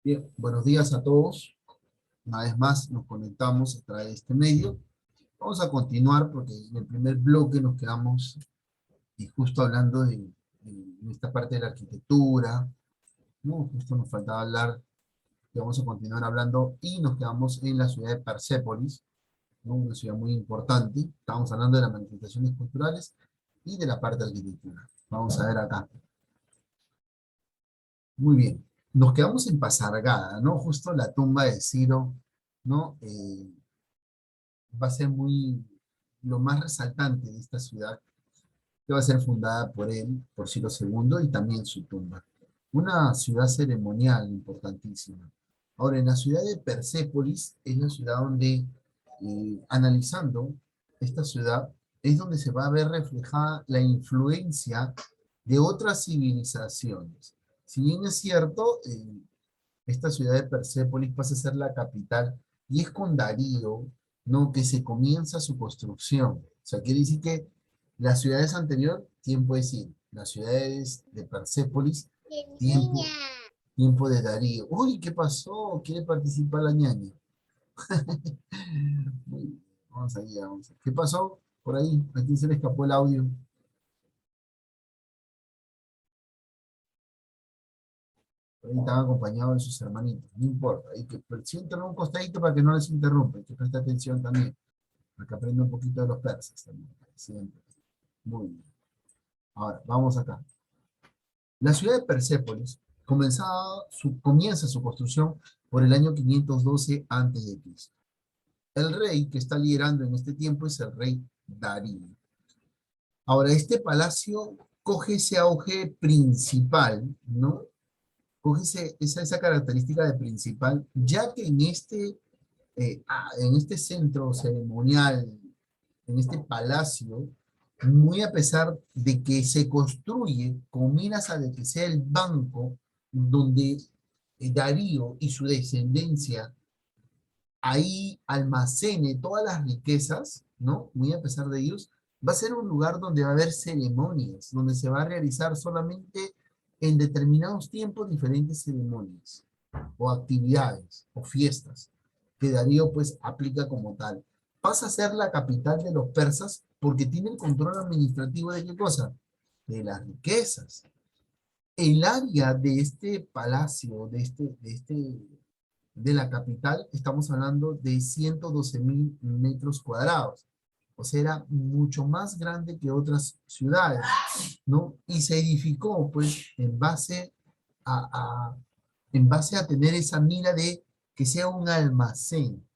Bien, buenos días a todos. Una vez más nos conectamos a través de este medio. Vamos a continuar porque en el primer bloque nos quedamos justo hablando de esta parte de la arquitectura, ¿no? Justo nos faltaba hablar, que vamos a continuar hablando, y nos quedamos en la ciudad de Persépolis, ¿no? Una ciudad muy importante. Estamos hablando de las manifestaciones culturales y de la parte de arquitectura. Vamos a ver acá. Muy bien. Nos quedamos en Pasargada, ¿no? Justo la tumba de Ciro, ¿no? Va a ser lo más resaltante de esta ciudad, que va a ser fundada por él, por Ciro II, y también su tumba. Una ciudad ceremonial importantísima. Ahora, en la ciudad de Persépolis, es la ciudad donde, analizando esta ciudad, es donde se va a ver reflejada la influencia de otras civilizaciones. Si bien es cierto, esta ciudad de Persépolis pasa a ser la capital, y es con Darío, ¿no?, que se comienza su construcción. O sea, quiere decir que las ciudades anteriores, tiempo de decir, las ciudades de Persépolis, tiempo, tiempo de Darío. Uy, ¿qué pasó? ¿Quiere participar la ñaña? Muy bien, vamos allá, vamos allá. ¿Qué pasó por ahí? ¿A quién se le escapó el audio? Por ahí estaban acompañados de sus hermanitos, no importa. Hay que sienten un costadito para que no les interrumpa, hay que prestar atención también, para que aprenda un poquito de los persas también. Siempre. Muy bien. Ahora, vamos acá. La ciudad de Persépolis comienza su construcción por el año 512 a.C. El rey que está liderando en este tiempo es el rey Darío. Ahora, este palacio coge ese auge principal, ¿no? Coge esa característica de principal, ya que en este centro ceremonial, en este palacio, muy a pesar de que se construye con miras a de que sea el banco donde Darío y su descendencia ahí almacene todas las riquezas, ¿no? Muy a pesar de ellos, va a ser un lugar donde va a haber ceremonias, donde se va a realizar solamente en determinados tiempos diferentes ceremonias, o actividades, o fiestas, que Darío pues aplica como tal. Pasa a ser la capital de los persas porque tiene el control administrativo de qué cosa? De las riquezas. El área de este palacio, de la capital, estamos hablando de 112.000 metros cuadrados. O sea, era mucho más grande que otras ciudades, ¿no? Y se edificó, pues, a, a- en base a tener esa mira de que sea un almacén.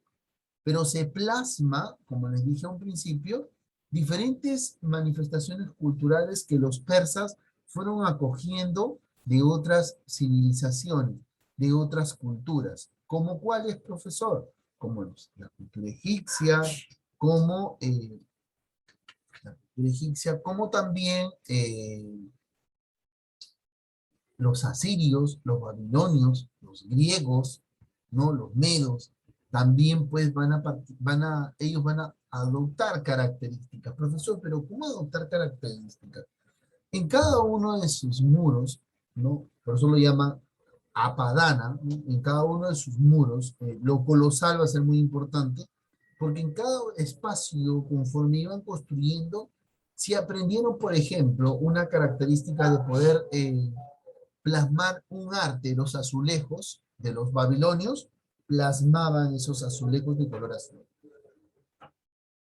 Pero se plasma, como les dije a un principio, diferentes manifestaciones culturales que los persas fueron acogiendo de otras civilizaciones, de otras culturas. ¿Como cuáles, profesor? Como la cultura egipcia, como la cultura egipcia, como también los asirios, los babilonios, los griegos, ¿no? Los medos, también pues ellos van a adoptar características. Profesor, pero ¿cómo adoptar características? En cada uno de sus muros, ¿no? Por eso lo llaman apadana, ¿no? En cada uno de sus muros, lo colosal va a ser muy importante, porque en cada espacio, conforme iban construyendo, si aprendieron, por ejemplo, una característica de poder plasmar un arte, los azulejos de los babilonios, plasmaban esos azulejos de color azul.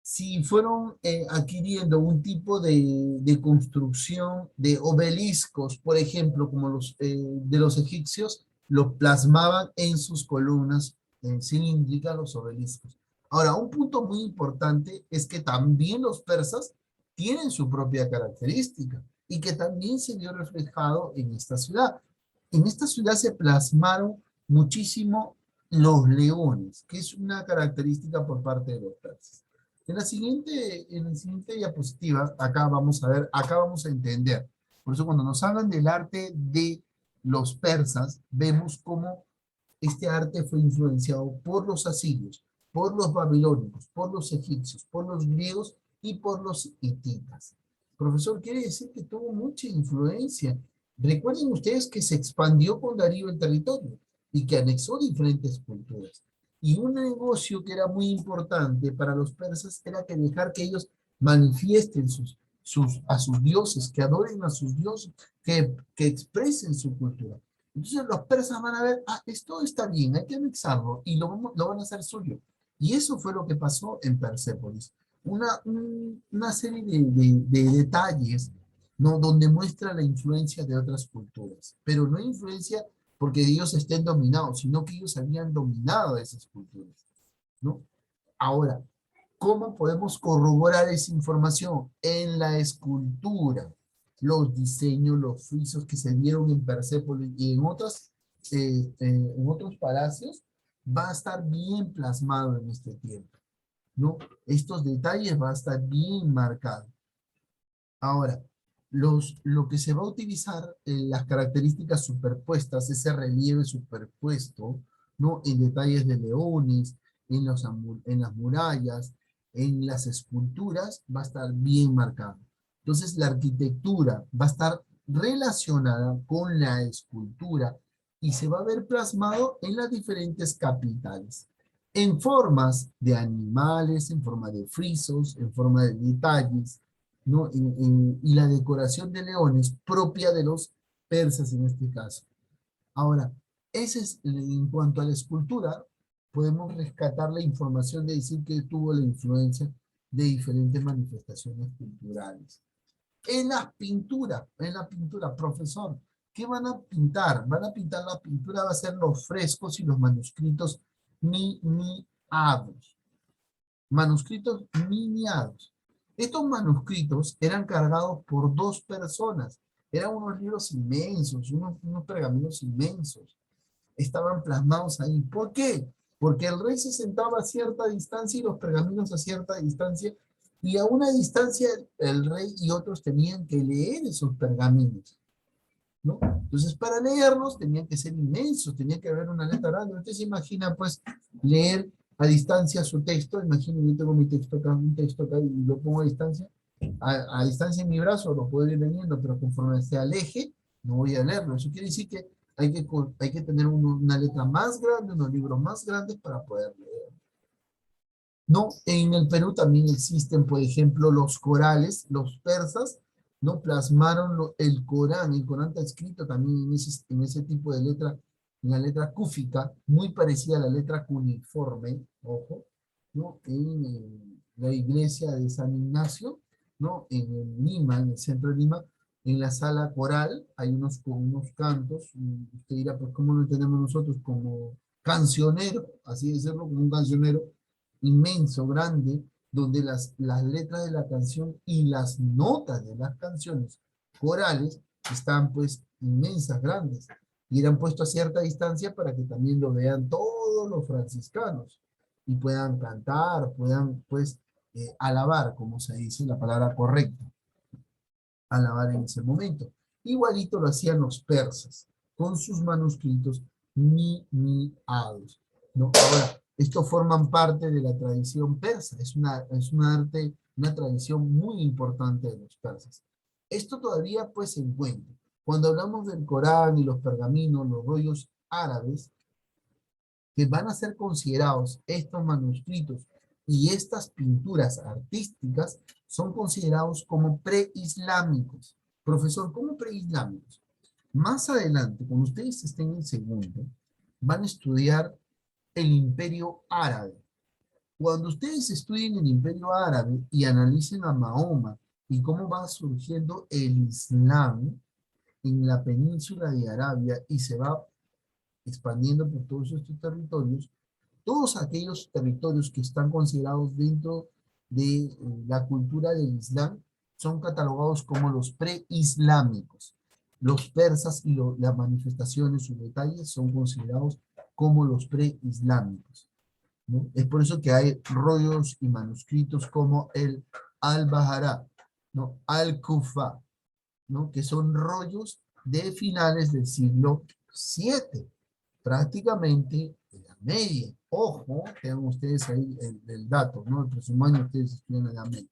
Si fueron adquiriendo un tipo de construcción de obeliscos, por ejemplo, como los de los egipcios, lo plasmaban en sus columnas cilíndricas, los obeliscos. Ahora, un punto muy importante es que también los persas tienen su propia característica y que también se vio reflejado en esta ciudad. En esta ciudad se plasmaron muchísimo los leones, que es una característica por parte de los persas. En la siguiente diapositiva, acá vamos a ver, acá vamos a entender. Por eso cuando nos hablan del arte de los persas, vemos cómo este arte fue influenciado por los asirios, por los babilónicos, por los egipcios, por los griegos y por los hititas. Profesor, quiere decir que tuvo mucha influencia. Recuerden ustedes que se expandió con Darío el territorio. y que anexó diferentes culturas. Y un negocio que era muy importante para los persas era que dejar que ellos manifiesten a sus dioses, que adoren a sus dioses, que expresen su cultura. Entonces los persas van a ver, ah, esto está bien, hay que anexarlo y lo van a hacer suyo. Y eso fue lo que pasó en Persépolis. Una serie de detalles, ¿no? Donde muestra la influencia de otras culturas, pero no influencia porque ellos estén dominados, sino que ellos habían dominado esas culturas, ¿no? Ahora, ¿cómo podemos corroborar esa información? En la escultura, los diseños, los frisos que se dieron en Persépolis y en otros palacios, va a estar bien plasmado en este tiempo, ¿no? Estos detalles va a estar bien marcados. Ahora, lo que se va a utilizar en las características superpuestas, ese relieve superpuesto, ¿no? En detalles de leones, en las murallas, en las esculturas, va a estar bien marcado. Entonces, la arquitectura va a estar relacionada con la escultura y se va a ver plasmado en las diferentes capitales, en formas de animales, en forma de frisos, en forma de detalles, ¿no? Y la decoración de leones propia de los persas en este caso. Ahora, ese es, en cuanto a la escultura, podemos rescatar la información de decir que tuvo la influencia de diferentes manifestaciones culturales. En la pintura, profesor, ¿qué van a pintar? Van a pintar la pintura, va a ser los frescos y los manuscritos miniados. Manuscritos miniados. Estos manuscritos eran cargados por dos personas. Eran unos libros inmensos, unos pergaminos inmensos. Estaban plasmados ahí. ¿Por qué? Porque el rey se sentaba a cierta distancia y los pergaminos a cierta distancia, y a una distancia el rey y otros tenían que leer esos pergaminos, ¿no? Entonces, para leerlos tenían que ser inmensos, tenía que haber una letra grande. Usted se imagina, pues, leer a distancia su texto. Imagino, yo tengo mi texto acá, un texto acá, y lo pongo a distancia. A distancia en mi brazo lo puedo ir leyendo, pero conforme se aleje, no voy a leerlo. Eso quiere decir que hay que tener una letra más grande, unos libros más grandes para poder leer. No, en el Perú también existen, por ejemplo, los corales. Los persas no plasmaron el Corán está escrito también en ese tipo de letra, en la letra cúfica, muy parecida a la letra cuneiforme, ojo, ¿no? En la iglesia de San Ignacio, ¿no? En Lima, en el centro de Lima, en la sala coral, hay unos cantos, usted dirá, pues, ¿cómo lo entendemos nosotros? Como cancionero, así decirlo, como un cancionero inmenso, grande, donde las letras de la canción y las notas de las canciones corales están pues inmensas, grandes, y eran puestos a cierta distancia para que también lo vean todos los franciscanos y puedan cantar, puedan pues alabar, como se dice la palabra correcta, alabar en ese momento. Igualito lo hacían los persas, con sus manuscritos miniados, ¿no? Ahora, estos forman parte de la tradición persa, es un arte, una tradición muy importante de los persas. Esto todavía pues se encuentra. Cuando hablamos del Corán y los pergaminos, los rollos árabes, que van a ser considerados estos manuscritos y estas pinturas artísticas, son considerados como preislámicos. Profesor, ¿cómo preislámicos? Más adelante, cuando ustedes estén en segundo, van a estudiar el Imperio Árabe. Cuando ustedes estudien el Imperio Árabe y analicen a Mahoma y cómo va surgiendo el Islam en la península de Arabia y se va expandiendo por todos estos territorios, todos aquellos territorios que están considerados dentro de la cultura del Islam son catalogados como los preislámicos. Los persas y las manifestaciones, sus detalles, son considerados como los preislámicos, ¿no? Es por eso que hay rollos y manuscritos como el Al-Bahara, ¿no? Al-Kufa, ¿no? Que son rollos de finales del siglo VII, prácticamente en la media. Ojo, tengan ustedes ahí el dato, ¿no? El próximo año ustedes estudian en la media.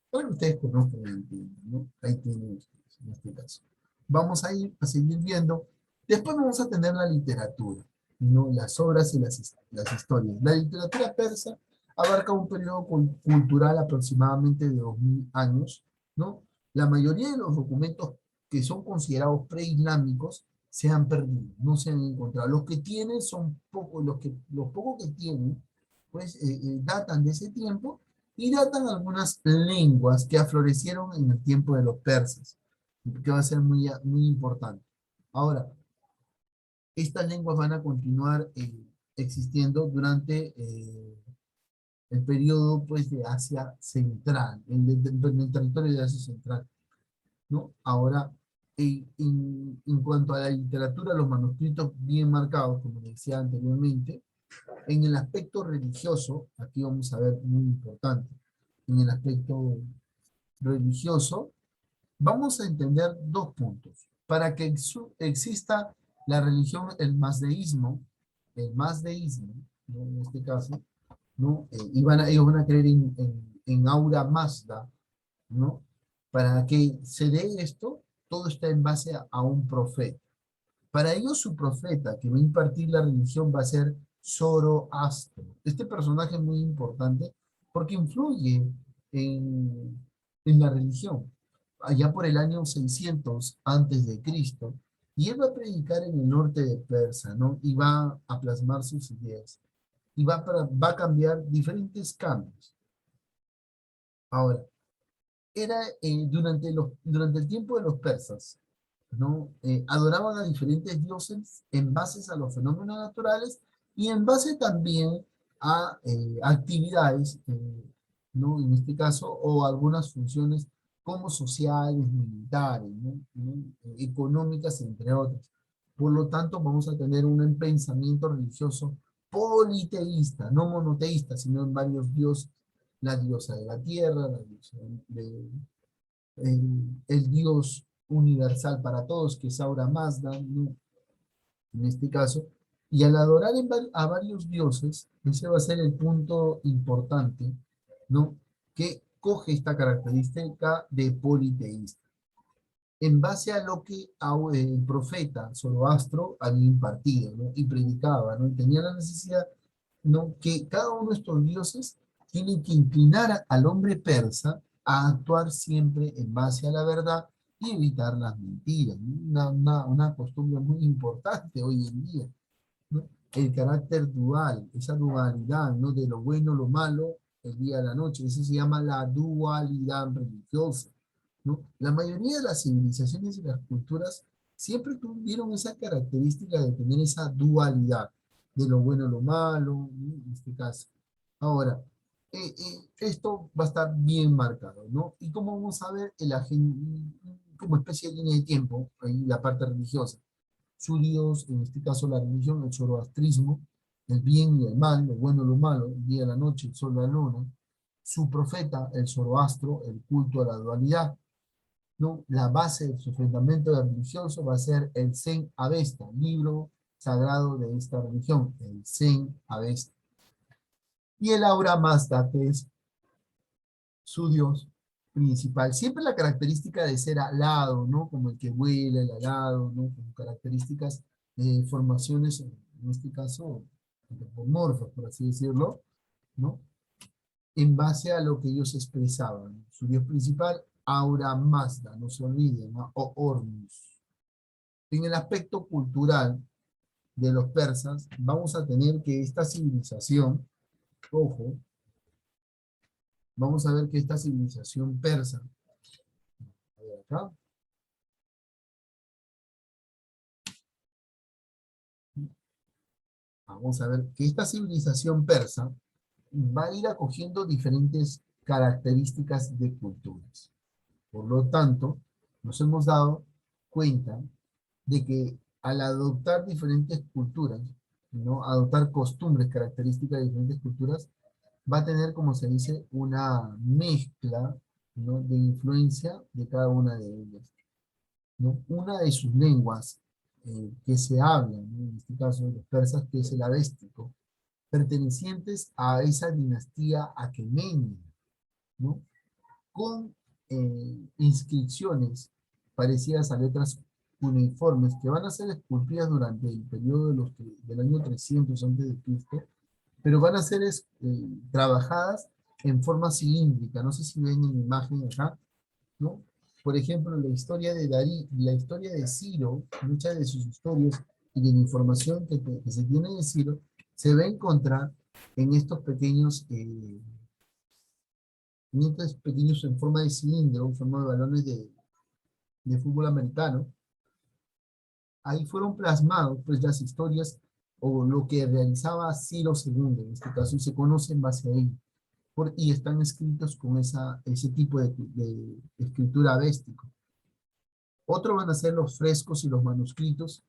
Pero ustedes conocen y entienden, ¿no? Ahí tienen ustedes, en este caso. Vamos a ir a seguir viendo. Después vamos a tener la literatura. ¿no? Las obras y las historias. La literatura persa abarca un periodo cultural aproximadamente de 2000 años, ¿no? La mayoría de los documentos que son considerados preislámicos se han perdido, no se han encontrado. Los que tienen son pocos, los pocos que tienen, pues datan de ese tiempo y datan algunas lenguas que aflorecieron en el tiempo de los persas, que va a ser muy importante. Ahora, estas lenguas van a continuar existiendo durante el periodo pues, de Asia Central, en el territorio de Asia Central, ¿no? Ahora, en cuanto a la literatura, los manuscritos bien marcados, como decía anteriormente, en el aspecto religioso, aquí vamos a ver muy importante, en el aspecto religioso, vamos a entender dos puntos. Para que exista la religión, el mazdeísmo, ¿no? En este caso, ¿no? Ellos van a creer en Aura Mazda, ¿no? Para que se dé esto, todo está en base a un profeta. Para ellos su profeta que va a impartir la religión va a ser Zoroastro. Este personaje es muy importante porque influye en la religión. Allá por el año 600 antes de Cristo, y él va a predicar en el norte de Persa, ¿no? Y va a plasmar sus ideas. Y va a cambiar diferentes cambios. Ahora, era durante el tiempo de los persas, ¿no? Adoraban a diferentes dioses en base a los fenómenos naturales y en base también a actividades, ¿no? En este caso, o algunas funciones como sociales, militares, ¿no? ¿no? Económicas, entre otras. Por lo tanto, vamos a tener un pensamiento religioso politeísta, no monoteísta, sino en varios dioses, la diosa de la tierra, la diosa de, el Dios universal para todos, que es Aura Mazda, ¿no? En este caso, y al adorar a varios dioses, ese va a ser el punto importante, ¿no? Que coge esta característica de politeísta, en base a lo que el profeta Zoroastro había impartido, ¿no? Y predicaba, ¿no? Y tenía la necesidad, ¿no? Que cada uno de estos dioses tiene que inclinar al hombre persa a actuar siempre en base a la verdad y evitar las mentiras, ¿no? Una costumbre muy importante hoy en día, ¿no? El carácter dual, esa dualidad, ¿no? De lo bueno, lo malo, el día a la noche, eso se llama la dualidad religiosa, ¿no? La mayoría de las civilizaciones y las culturas siempre tuvieron esa característica de tener esa dualidad de lo bueno, lo malo, ¿no? En este caso. Ahora, esto va a estar bien marcado, ¿no? Y como vamos a ver, como especie de línea de tiempo, ahí la parte religiosa, su Dios, en este caso la religión, el zoroastrismo, el bien y el mal, lo bueno y lo malo, el día y la noche, el sol y la luna, su profeta, el zoroastro, el culto a la dualidad, ¿no? La base de su fundamento religioso va a ser el Zen Avesta, libro sagrado de esta religión, el Zen Avesta. Y el Aura Mazda, que es su dios principal. Siempre la característica de ser alado, ¿no? Como el que vuela, el alado, ¿no? Como características de formaciones, en este caso, antropomorfas, por así decirlo, ¿no? En base a lo que ellos expresaban. Su dios principal, Aura Mazda, no se olviden, ¿no? O Horus. En el aspecto cultural de los persas, vamos a tener que esta civilización, ojo, vamos a ver que esta civilización persa, a ver acá, vamos a ver que esta civilización persa va a ir acogiendo diferentes características de culturas. Por lo tanto, nos hemos dado cuenta de que al adoptar diferentes culturas, ¿no? Adoptar costumbres, características de diferentes culturas, va a tener, como se dice, una mezcla, ¿no? De influencia de cada una de ellas, ¿no? Una de sus lenguas que se hablan, ¿no? En este caso de los persas, que es el avéstico, pertenecientes a esa dinastía aquemenea, ¿no? Con inscripciones parecidas a letras cuneiformes que van a ser esculpidas durante el periodo del año 300 antes de Cristo, pero van a ser trabajadas en forma cilíndrica. No sé si ven en la imagen acá, ¿no? Por ejemplo, la historia de Darí, la historia de Ciro, muchas de sus historias y de la información que se tiene de Ciro, se va a encontrar en estos pequeños, en forma de cilindro, en forma de balones de fútbol americano. Ahí fueron plasmados pues las historias o lo que realizaba Ciro II, en este caso, y se conoce en base a ello. Y están escritos con ese tipo de escritura avéstica. Otro van a ser los frescos y los manuscritos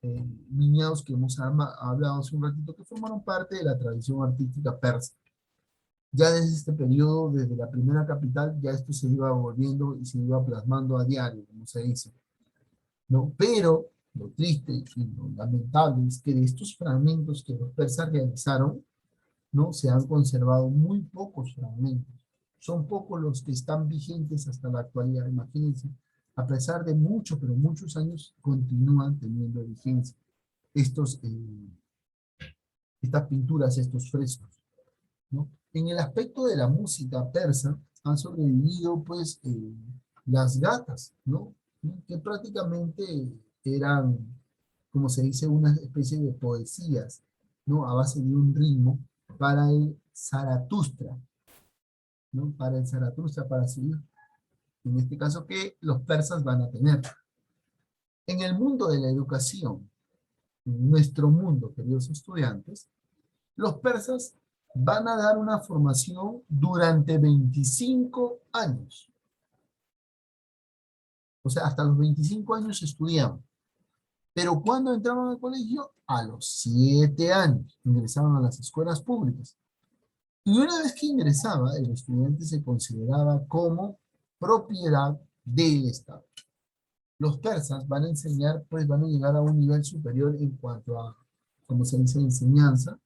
lineados que hemos hablado hace un ratito, que formaron parte de la tradición artística persa. Ya desde este periodo, desde la primera capital, ya esto se iba volviendo y se iba plasmando a diario, como se dice, ¿no? Pero lo triste y lo lamentable es que de estos fragmentos que los persas realizaron, ¿no? Se han conservado muy pocos fragmentos. Son pocos los que están vigentes hasta la actualidad. Imagínense, a pesar de muchos, pero muchos años, continúan teniendo vigencia estas pinturas, estos frescos, ¿no? En el aspecto de la música persa, han sobrevivido, pues, las gatas, ¿no? Que prácticamente eran, como se dice, una especie de poesías, ¿no? A base de un ritmo para el Zaratustra, ¿no? Para el Zaratustra, para seguir. En este caso, que los persas van a tener. En el mundo de la educación, en nuestro mundo, queridos estudiantes, los persas van a dar una formación durante 25 años. O sea, hasta los 25 años estudiaban. Pero cuando entraban al colegio, a los 7 años ingresaban a las escuelas públicas. Y una vez que ingresaba, el estudiante se consideraba como propiedad del Estado. Los persas van a enseñar, pues van a llegar a un nivel superior en cuanto a, como se dice, enseñanza,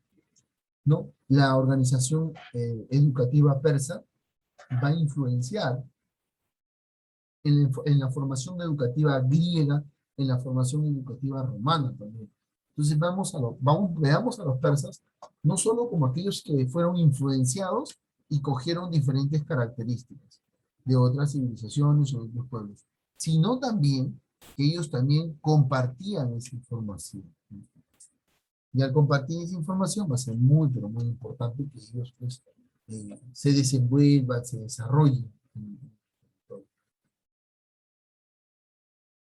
¿no? La organización educativa persa va a influenciar en la formación educativa griega, en la formación educativa romana también. Entonces veamos a los persas no solo como aquellos que fueron influenciados y cogieron diferentes características de otras civilizaciones o de otros pueblos, sino también que ellos también compartían esa información. Y al compartir esa información va a ser muy, pero muy importante que ellos pues, se desenvuelvan, se desarrollen.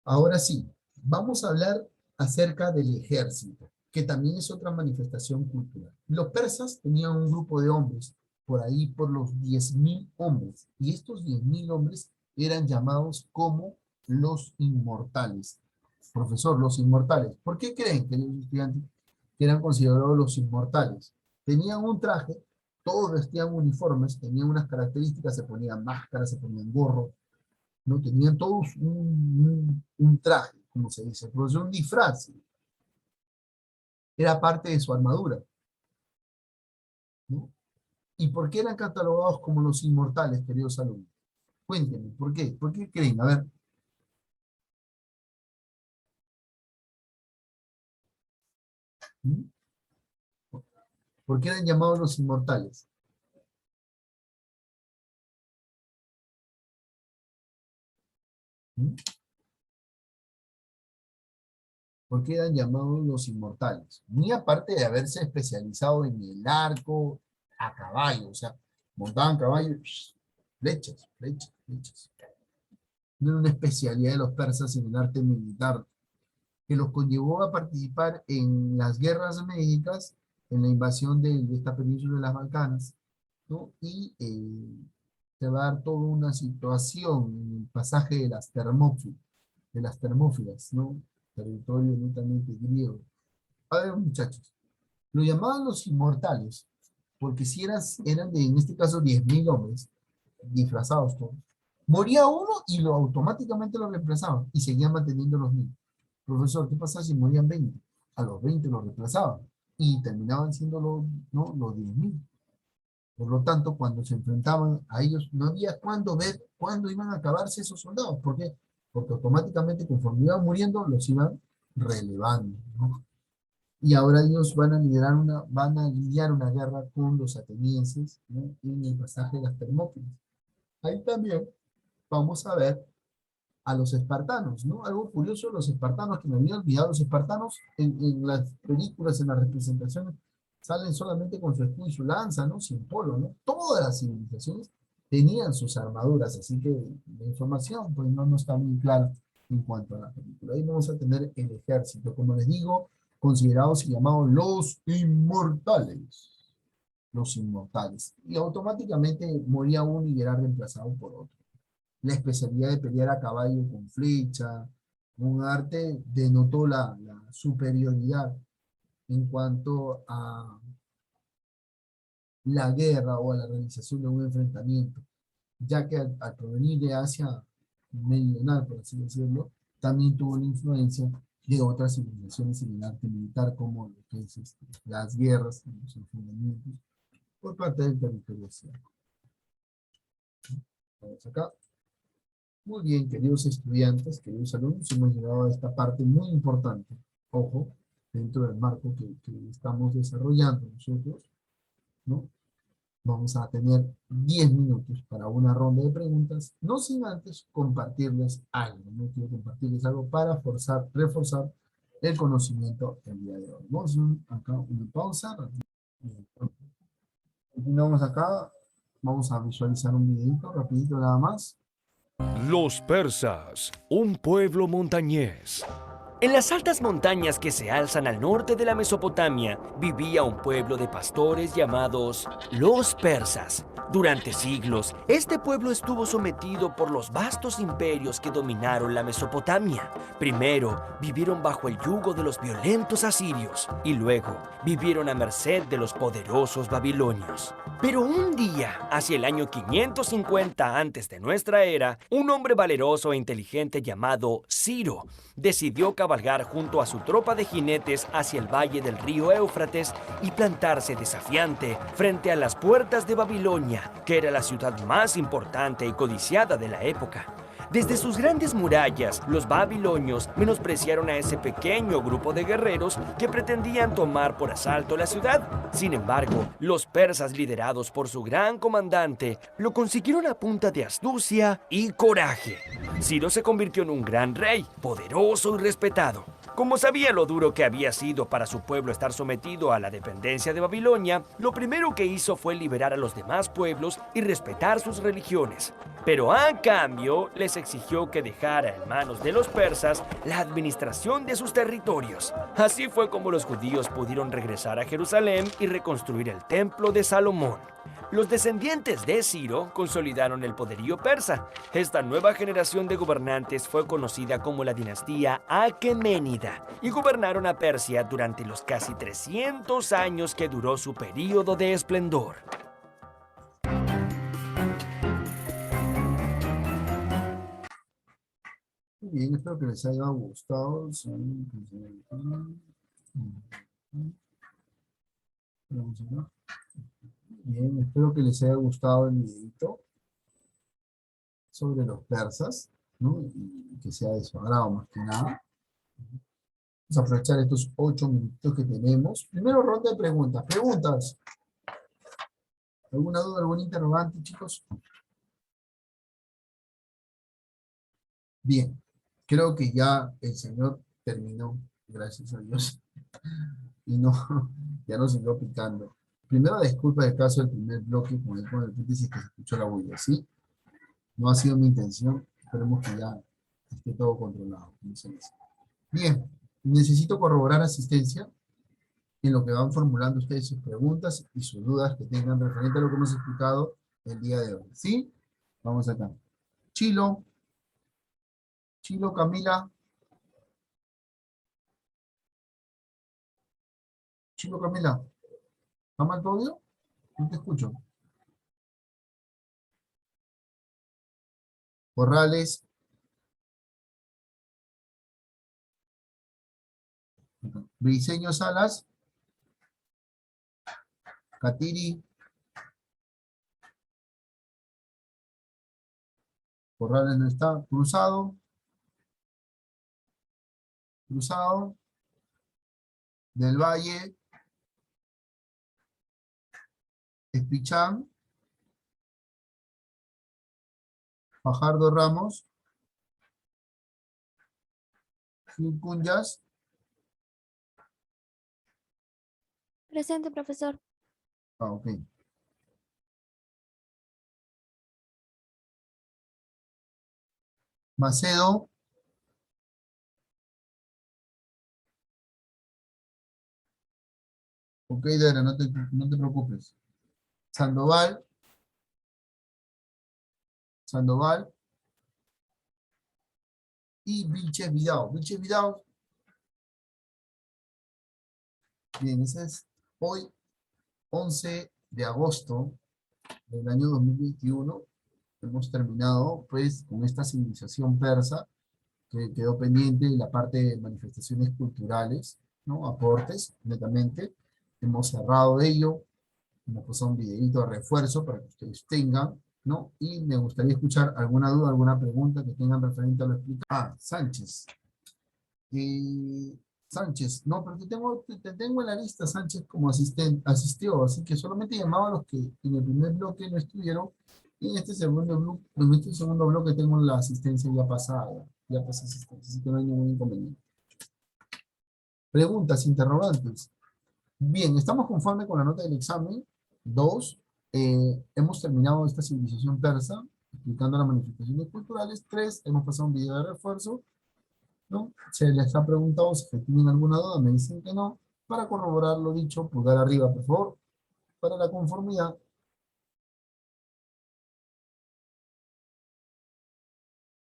Ahora sí, vamos a hablar acerca del ejército, que también es otra manifestación cultural. Los persas tenían un grupo de hombres, por ahí por los 10.000 hombres, y estos 10.000 hombres eran llamados como los inmortales. Profesor, los inmortales. ¿Por qué creen, queridos estudiantes, que eran considerados los inmortales? Tenían un traje, todos vestían uniformes, tenían unas características, se ponían máscaras, se ponían gorro, ¿no? Tenían todos un traje, como se dice, pero es un disfraz, era parte de su armadura, ¿no? ¿Y por qué eran catalogados como los inmortales, queridos alumnos? Cuéntenme, ¿por qué? ¿Por qué creen? A ver. ¿Mm? ¿Por qué eran llamados los inmortales? ¿Mm? ¿Por qué eran llamados los inmortales? Muy aparte de haberse especializado en el arco a caballo, o sea, montaban caballos, flechas, flechas, flechas. No era una especialidad de los persas en el arte militar, que los conllevó a participar en las guerras médicas, en la invasión de esta península de las Balcanas, ¿no? Y se va a dar toda una situación en el pasaje de las Termópilas, ¿no? Territorio netamente griego. A ver, muchachos, lo llamaban los inmortales, porque si en este caso 10.000 hombres, disfrazados todos, moría uno y automáticamente lo reemplazaban y seguían manteniendo los mismos. Profesor, ¿qué pasa si morían 20? A los 20 los reemplazaban y terminaban siendo ¿no? los 10.000. Por lo tanto, cuando se enfrentaban a ellos, no había cuándo ver cuándo iban a acabarse esos soldados. ¿Por qué? porque automáticamente conforme iban muriendo, los iban relevando, ¿no? Y ahora ellos van a lidiar una guerra con los atenienses, ¿no? En el pasaje de las Termópilas. Ahí también vamos a ver a los espartanos, ¿no? Algo curioso, los espartanos, que me había olvidado, los espartanos en las películas, en las representaciones, salen solamente con su escudo y su lanza, ¿no? Sin polo, ¿no? Todas las civilizaciones tenían sus armaduras, así que la información pues no está muy clara en cuanto a la película. Ahí vamos a tener el ejército, como les digo, considerados y llamados los inmortales. Los inmortales. Y automáticamente moría uno y era reemplazado por otro. La especialidad de pelear a caballo con flecha, un arte, denotó la superioridad en cuanto a la guerra o a la realización de un enfrentamiento, ya que al provenir de Asia meridional, por así decirlo, también tuvo una influencia de otras civilizaciones en el arte militar, como lo que es las guerras, los enfrentamientos, por parte del territorio asiático. Vamos acá. Muy bien, queridos estudiantes, queridos alumnos, hemos llegado a esta parte muy importante, ojo, dentro del marco que estamos desarrollando nosotros, ¿no? Vamos a tener 10 minutos para una ronda de preguntas, no sin antes compartirles algo, no quiero compartirles algo para reforzar el conocimiento el día de hoy. Vamos a hacer acá una pausa. Continuamos acá, vamos a visualizar un videito rapidito nada más. Los persas, un pueblo montañés. En las altas montañas que se alzan al norte de la Mesopotamia, vivía un pueblo de pastores llamados los persas. Durante siglos, este pueblo estuvo sometido por los vastos imperios que dominaron la Mesopotamia. Primero, vivieron bajo el yugo de los violentos asirios y luego vivieron a merced de los poderosos babilonios. Pero un día, hacia el año 550 antes de nuestra era, un hombre valeroso e inteligente llamado Ciro decidió cabalgar junto a su tropa de jinetes hacia el valle del río Éufrates y plantarse desafiante frente a las puertas de Babilonia, que era la ciudad más importante y codiciada de la época. Desde sus grandes murallas, los babilonios menospreciaron a ese pequeño grupo de guerreros que pretendían tomar por asalto la ciudad. Sin embargo, los persas, liderados por su gran comandante, lo consiguieron a punta de astucia y coraje. Ciro se convirtió en un gran rey, poderoso y respetado. Como sabía lo duro que había sido para su pueblo estar sometido a la dependencia de Babilonia, lo primero que hizo fue liberar a los demás pueblos y respetar sus religiones. Pero a cambio, les exigió que dejara en manos de los persas la administración de sus territorios. Así fue como los judíos pudieron regresar a Jerusalén y reconstruir el templo de Salomón. Los descendientes de Ciro consolidaron el poderío persa. Esta nueva generación de gobernantes fue conocida como la dinastía Aqueménida y gobernaron a Persia durante los casi 300 años que duró su período de esplendor. Muy bien, espero que les haya gustado. Bien, espero que les haya gustado el videito sobre los persas, ¿no? Y que sea de su agrado más que nada. Vamos a aprovechar estos 8 minutos que tenemos. Primero ronda de preguntas. ¿Preguntas? ¿Alguna duda, algún interrogante, chicos? Bien, creo que ya el señor terminó, gracias a Dios, y no, ya no siguió picando. Primero, disculpa el caso del primer bloque con el paréntesis que se escuchó la bulla, ¿sí? No ha sido mi intención, esperemos que ya esté todo controlado, como se dice. Bien, necesito corroborar asistencia en lo que van formulando ustedes sus preguntas y sus dudas que tengan referente a lo que hemos explicado el día de hoy, ¿sí? Vamos acá. Chilo, Camila. Chilo, Camila. ¿Está mal tu audio? No te escucho. Corrales. Briseño Salas. Catiri. Corrales no está. Cruzado. Cruzado, Del Valle, Espichán, Fajardo Ramos, Gil Cunyas, Presente, profesor. ok. Macedo, ok, Dara, no te preocupes. Sandoval, y Vilches Vidal. Vilches Vidal, bien, ese es hoy, 11 de agosto del año 2021. Hemos terminado, pues, con esta civilización persa, que quedó pendiente de la parte de manifestaciones culturales, ¿no? Aportes, netamente. Hemos cerrado ello, hemos pasado un videito de refuerzo para que ustedes tengan, ¿no? Y me gustaría escuchar alguna duda, alguna pregunta que tengan referente a lo explicado. Ah, Sánchez. Sánchez, no, pero te tengo en la lista, Sánchez, como asistió, así que solamente llamaba a los que en el primer bloque no estuvieron, y en este segundo bloque tengo la asistencia ya pasada, ya pasé asistencia, así que no hay ningún inconveniente. Preguntas, interrogantes. Bien, estamos conformes con la nota del examen. 2, hemos terminado esta civilización persa, explicando las manifestaciones culturales. 3, hemos pasado un video de refuerzo, ¿no? Se les ha preguntado si tienen alguna duda, me dicen que no. Para corroborar lo dicho, pulgar arriba, por favor, para la conformidad.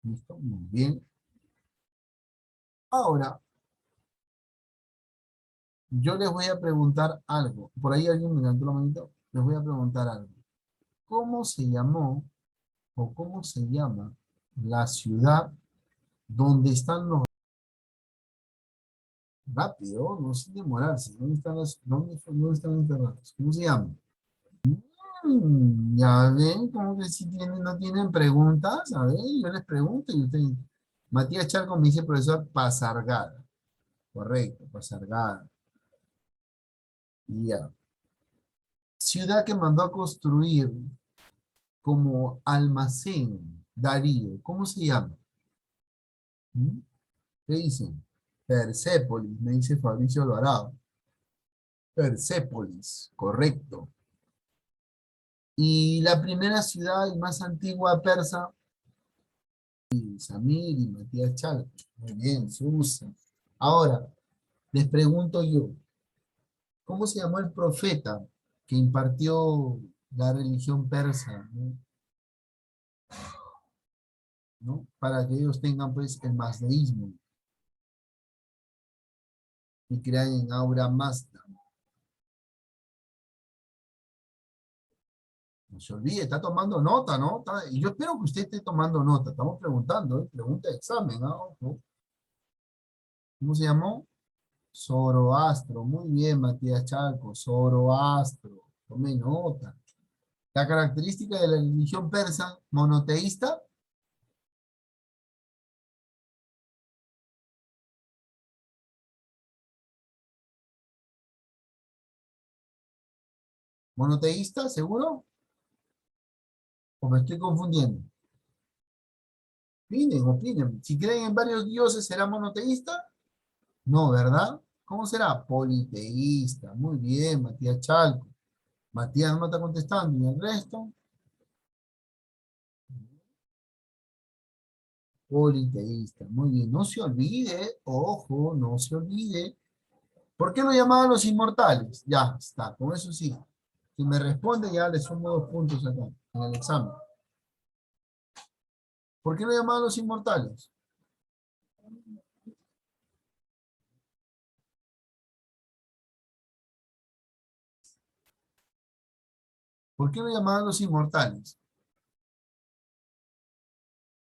Listo, muy bien. Ahora, yo les voy a preguntar algo. Por ahí alguien me levantó la manito. Les voy a preguntar algo. ¿Cómo se llamó o cómo se llama la ciudad donde están los... Rápido, no sin demorarse. ¿Dónde están enterrados? ¿Cómo se llama? Ya ven, como que si no tienen preguntas, a ver, yo les pregunto y ustedes. Matías Charco me dice profesor Pasargada. Correcto, Pasargada. Ya. Ciudad que mandó a construir como almacén Darío. ¿Cómo se llama? ¿Mm? ¿Qué dicen? Persépolis, me dice Fabricio Alvarado. Persépolis, correcto. Y la primera ciudad y más antigua persa, Samir y Matías Chalco. Muy bien, Susa. Ahora, les pregunto yo, ¿cómo se llamó el profeta que impartió la religión persa, ¿no? ¿No? Para que ellos tengan pues el mazdeísmo y crean en Aura Mazda. No se olvide, está tomando nota, ¿no? Y yo espero que usted esté tomando nota. Estamos preguntando, ¿eh? Pregunta de examen, ¿no? ¿Cómo se llamó? Zoroastro. Muy bien, Matías Chalco. Zoroastro. Tome nota. La característica de la religión persa monoteísta. ¿Monoteísta, seguro? ¿O me estoy confundiendo? Opinen, opinen. Si creen en varios dioses, ¿será monoteísta? No, ¿verdad? ¿Cómo será? Politeísta. Muy bien, Matías Chalco. Matías no está contestando. ¿Y el resto? Politeísta. Muy bien. No se olvide, ojo, no se olvide. ¿Por qué lo llamaban los inmortales? Ya, está. Con eso sí. Si me responde, ya le sumo 2 puntos acá, en el examen. ¿Por qué lo llamaban los inmortales? ¿Por qué lo llamaban los inmortales?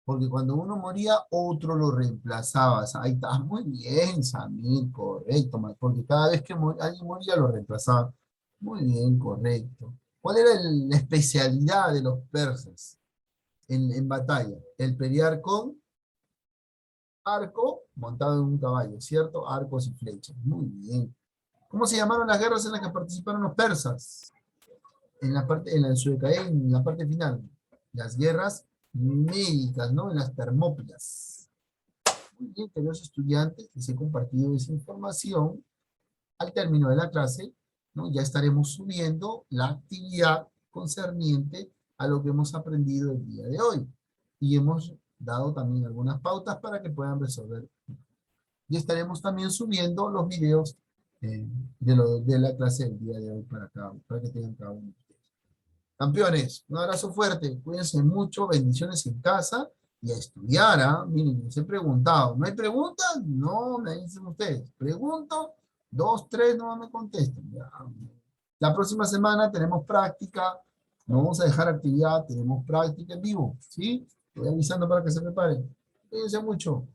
Porque cuando uno moría, otro lo reemplazaba. Ahí está, muy bien, Samir, correcto, porque cada vez que alguien moría, lo reemplazaba. Muy bien, correcto. ¿Cuál era la especialidad de los persas en batalla? El pelear con Arco montado en un caballo, ¿cierto? Arcos y flechas. Muy bien. ¿Cómo se llamaron las guerras en las que participaron los persas? En la parte, en la parte final. Las guerras médicas, ¿no? En las Termópilas. Muy bien, queridos estudiantes, les he compartido esa información. Al término de la clase, ¿no? Ya estaremos subiendo la actividad concerniente a lo que hemos aprendido el día de hoy. Y hemos dado también algunas pautas para que puedan resolver. Y estaremos también subiendo los videos de la clase del día de hoy para que tengan cada uno de ustedes. Campeones, un abrazo fuerte, cuídense mucho, bendiciones en casa y a estudiar, ¿ah? Miren, les he preguntado, ¿no hay preguntas? No, me dicen ustedes, pregunto, 2, 3, no me contestan. Ya. La próxima semana tenemos práctica, no vamos a dejar actividad, tenemos práctica en vivo, ¿sí? Estoy avisando para que se preparen. Cuídense mucho,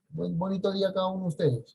buen bonito día a cada uno de ustedes.